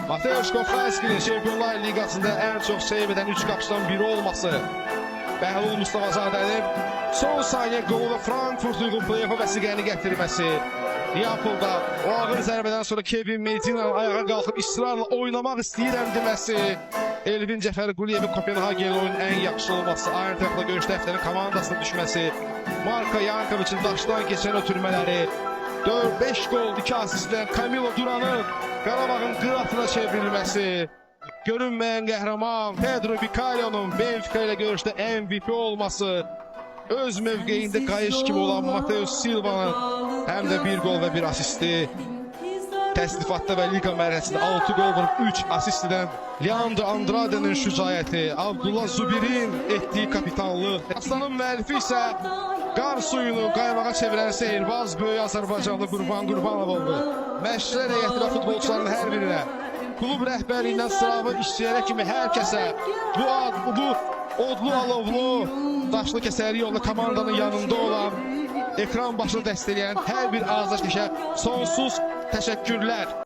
Mateusz Kofranski'nin Şampiyonlar Ligasında en çok seyv eden 3 qapıçıdan biri olması, Bəhlul Mustafazadənin son saniye golunu Frankfurt uyğun play-off'a vəsiqəni gətirməsi, Neapolda o ağır zərbədən sonra Kevin Medina'nın ayağa qalxıb ısrarla oynamaq istəyirəm deməsi, Elvin Cəfərquliyevin Kopenhagen oyunun ən yaxşı olması, Eintrachtla görüş dəftərinin komandasına düşməsi, Marko Yankovic'in daşdan keçən ötürmələri, 4-5 gol, 2 asistlə Camilo Duran'ın Qarabağın qıratına çevrilməsi, görünməyən qəhrəman Pedro Vicalio'nun Benfica ilə görüşdə MVP olması, öz mövqeyində qayış kimi olan Mateus Silva'nın həm də 1 gol və 1 asisti, təsnifatda və liqa mərhələsində 6 gol vurub 3 asist edən Leandro Andrade'nin şücaəti, Abdullah Zubir'in etdiyi kapitanlıq, Aslanın müəllifi isə qar suyunu qaymağa çevirən seyirbaz böyük Azərbaycanlı Qurban Qurbanov oldu. Məşqçilər heyətinə, futbolçuların hər birinə, klub rəhbərliyindən sıravı işçilərə kimi hər kəsə, bu odlu alovlu, daşlı kəsəri yolda komandanın yanında olan, ekran başını dəstəkləyən hər bir azadkeşə sonsuz təşəkkürlər.